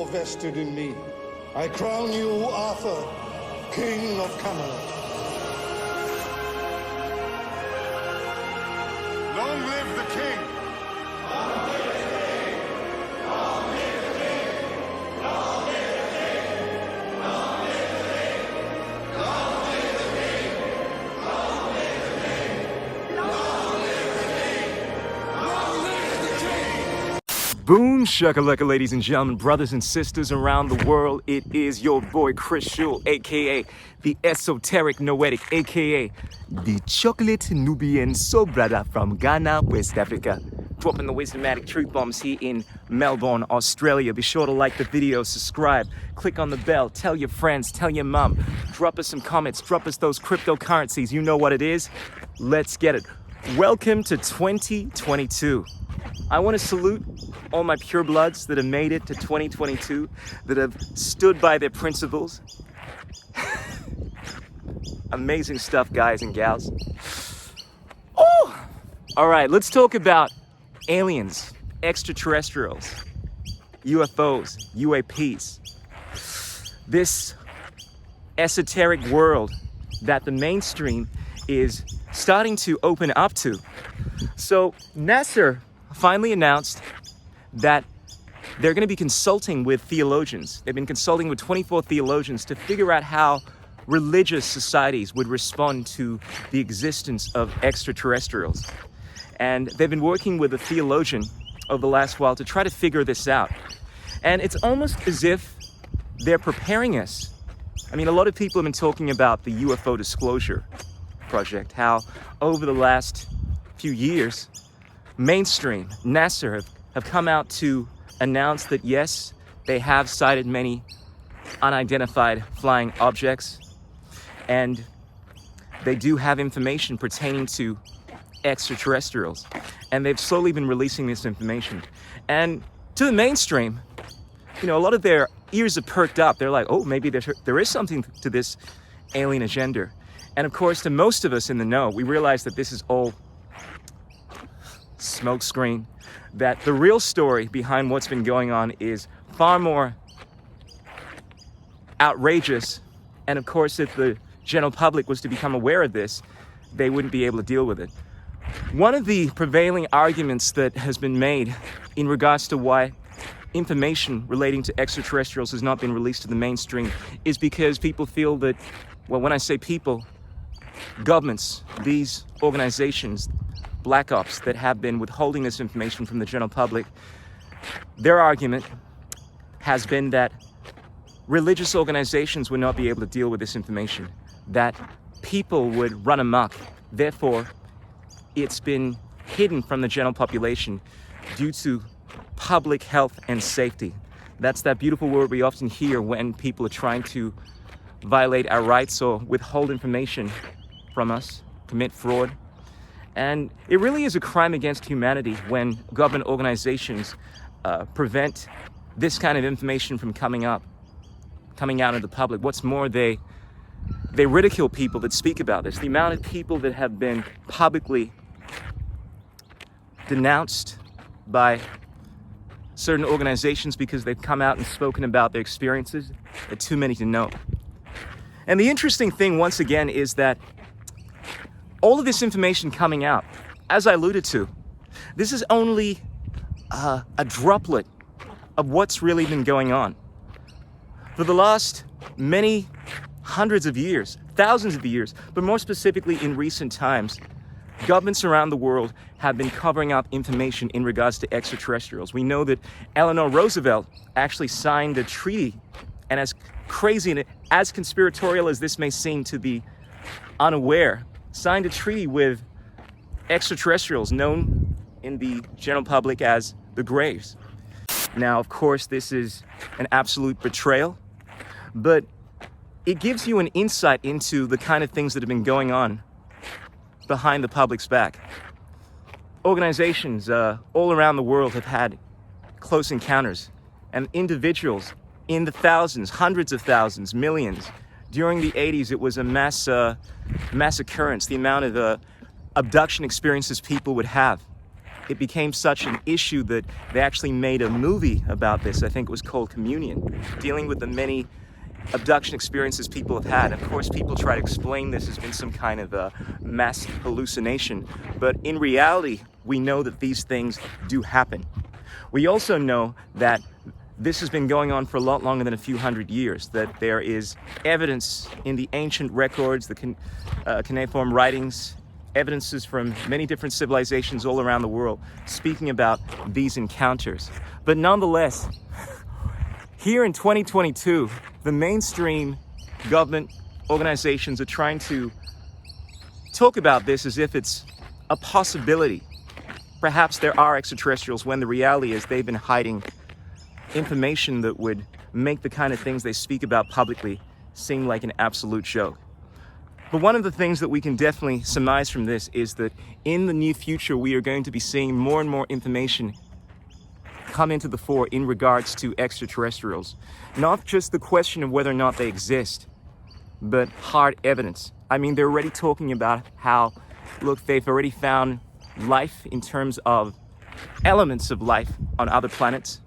vested in me. I crown you Arthur, King of Camelot. Long live the king! Long live the king! Long live the king! Long live the king! Long live the king! Long live the king! Long live the king! Long live the king! Long live the king! Boom shakalaka, ladies and gentlemen, brothers and sisters around the world. It is your boy Chris Shul, aka the Esoteric Noetic, aka the Chocolate Nubian Soul Brother from Ghana, West Africa. Dropping the wisdomatic truth bombs here in Melbourne, Australia. Be sure to like the video, subscribe, click on the bell, tell your friends, tell your mom, drop us some comments, drop us those cryptocurrencies. You know what it is. Let's get it. Welcome to 2022. I want to salute all my purebloods that have made it to 2022, that have stood by their principles. Amazing stuff, guys and gals. Oh! All right, let's talk about aliens, extraterrestrials, UFOs, UAPs. This esoteric world that the mainstream is starting to open up to. So NASA finally announced that they're going to be consulting with theologians. They've been consulting with 24 theologians to figure out how religious societies would respond to the existence of extraterrestrials. And they've been working with a theologian over the last while to try to figure this out. And it's almost as if they're preparing us. I mean, a lot of people have been talking about the UFO Disclosure Project, how over the last few years, mainstream, NASA have come out to announce that yes, they have sighted many unidentified flying objects, and they do have information pertaining to extraterrestrials, and they've slowly been releasing this information. And to the mainstream, you know, a lot of their ears are perked up. They're like, oh, maybe there is something to this alien agenda. And of course, to most of us in the know, we realize that this is all smokescreen, that the real story behind what's been going on is far more outrageous. And of course, if the general public was to become aware of this, they wouldn't be able to deal with it. One of the prevailing arguments that has been made in regards to why information relating to extraterrestrials has not been released to the mainstream is because people feel that, well, when I say people, governments, these organizations, black ops that have been withholding this information from the general public, their argument has been that religious organizations would not be able to deal with this information, that people would run amok. Therefore, it's been hidden from the general population due to public health and safety. That's that beautiful word we often hear when people are trying to violate our rights or withhold information from us, commit fraud. And it really is a crime against humanity when government organizations prevent this kind of information from coming out into the public. What's more, they ridicule people that speak about this. The amount of people that have been publicly denounced by certain organizations because they've come out and spoken about their experiences are too many to know. And the interesting thing, once again, is that all of this information coming out, as I alluded to, this is only a droplet of what's really been going on. For the last many hundreds of years, thousands of years, but more specifically in recent times, governments around the world have been covering up information in regards to extraterrestrials. We know that Eleanor Roosevelt actually signed a treaty, and as crazy and as conspiratorial as this may seem to be unaware, signed a treaty with extraterrestrials known in the general public as the Greys. Now, of course, this is an absolute betrayal, but it gives you an insight into the kind of things that have been going on behind the public's back. Organizations all around the world have had close encounters, and individuals in the thousands, hundreds of thousands, millions. During the 80s, it was a mass occurrence, the amount of abduction experiences people would have. it became such an issue that they actually made a movie about this. I think it was called Communion, dealing with the many abduction experiences people have had. Of course, people try to explain this as been some kind of a mass hallucination, but in reality, we know that these things do happen. We also know that this has been going on for a lot longer than a few hundred years, that there is evidence in the ancient records, the cuneiform writings, evidences from many different civilizations all around the world speaking about these encounters. But nonetheless, here in 2022, the mainstream government organizations are trying to talk about this as if it's a possibility. Perhaps there are extraterrestrials, when the reality is they've been hiding information that would make the kind of things they speak about publicly seem like an absolute joke. But one of the things that we can definitely surmise from this is that in the near future, we are going to be seeing more and more information come into the fore in regards to extraterrestrials. Not just the question of whether or not they exist, but hard evidence. I mean, they're already talking about how, look, they've already found life in terms of elements of life on other planets.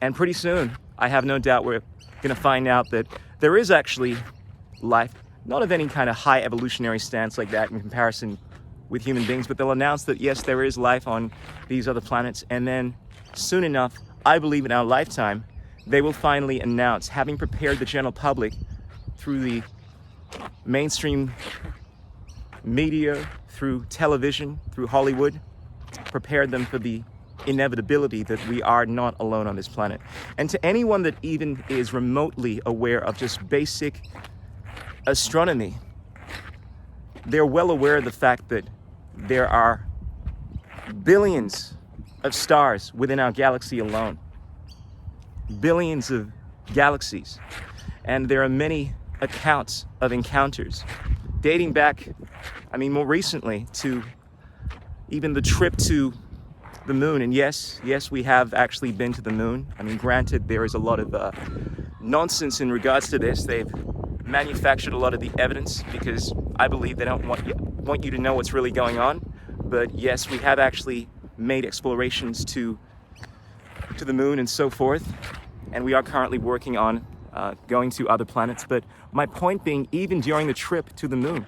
And pretty soon, I have no doubt we're going to find out that there is actually life, not of any kind of high evolutionary stance like that in comparison with human beings, but they'll announce that yes, there is life on these other planets. And then soon enough, I believe in our lifetime, they will finally announce, having prepared the general public through the mainstream media, through television, through Hollywood, prepared them for the inevitability that we are not alone on this planet. And to anyone that even is remotely aware of just basic astronomy, they're well aware of the fact that there are billions of stars within our galaxy alone. Billions of galaxies. And there are many accounts of encounters dating back, more recently to even the trip to the moon. And yes, we have actually been to the moon. Granted, there is a lot of nonsense in regards to this. They've manufactured a lot of the evidence because I believe they don't want you to know what's really going on. But yes, we have actually made explorations to the moon and so forth. And we are currently working on going to other planets. But my point being, even during the trip to the moon,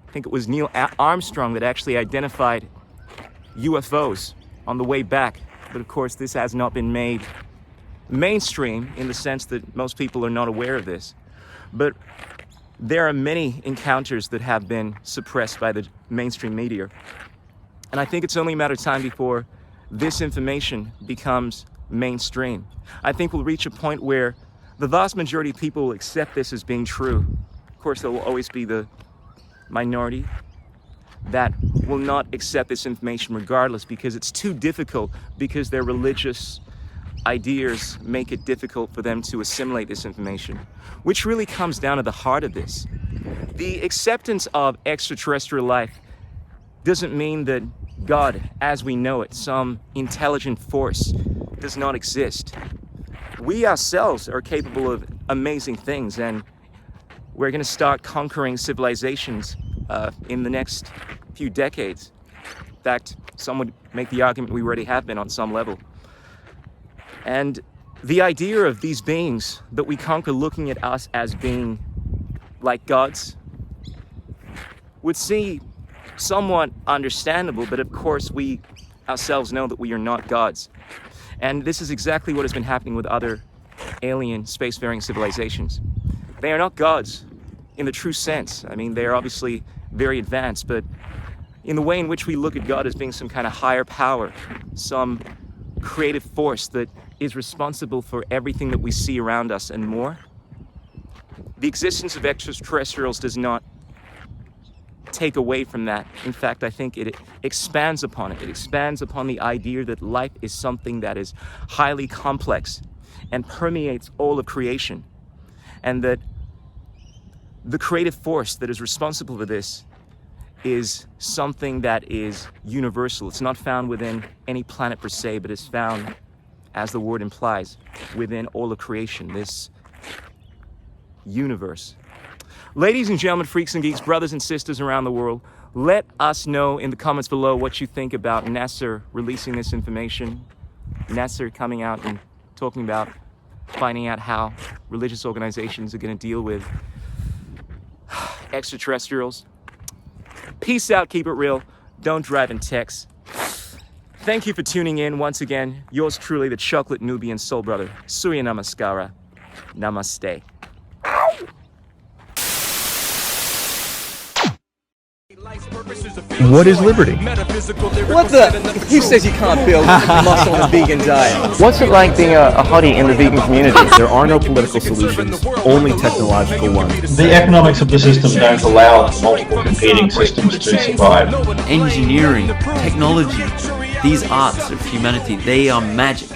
I think it was Neil Armstrong that actually identified UFOs on the way back. But of course, this has not been made mainstream in the sense that most people are not aware of this. But there are many encounters that have been suppressed by the mainstream media. And I think it's only a matter of time before this information becomes mainstream. I think we'll reach a point where the vast majority of people will accept this as being true. Of course, there will always be the minority that will not accept this information regardless because it's too difficult, because their religious ideas make it difficult for them to assimilate this information, which really comes down to the heart of this. The acceptance of extraterrestrial life doesn't mean that God, as we know it, some intelligent force, does not exist. We ourselves are capable of amazing things, and we're going to start conquering civilizations in the next few decades. In fact, some would make the argument we already have been on some level. And the idea of these beings that we conquer looking at us as being like gods would seem somewhat understandable, but of course we ourselves know that we are not gods. And this is exactly what has been happening with other alien spacefaring civilizations. They are not gods in the true sense. They are obviously very advanced, but in the way in which we look at God as being some kind of higher power, some creative force that is responsible for everything that we see around us and more, the existence of extraterrestrials does not take away from that. In fact, I think it expands upon it. It expands upon the idea that life is something that is highly complex and permeates all of creation, and that the creative force that is responsible for this is something that is universal. It's not found within any planet per se, but is found, as the word implies, within all of creation, this universe. Ladies and gentlemen, freaks and geeks, brothers and sisters around the world, Let us know in the comments below what you think about NASA releasing this information. NASA coming out and talking about finding out how religious organizations are going to deal with extraterrestrials. Peace out, keep it real, don't drive and text. Thank you for tuning in once again. Yours truly, the Chocolate Nubian Soul Brother, Surya Namaskara. Namaste. What is liberty? What the? Who says you can't build muscle on a vegan diet? What's it like being a hottie in the vegan community? There are no political solutions, only technological ones. The economics of the system don't allow multiple competing systems to survive. Engineering, technology, these arts of humanity, they are magic.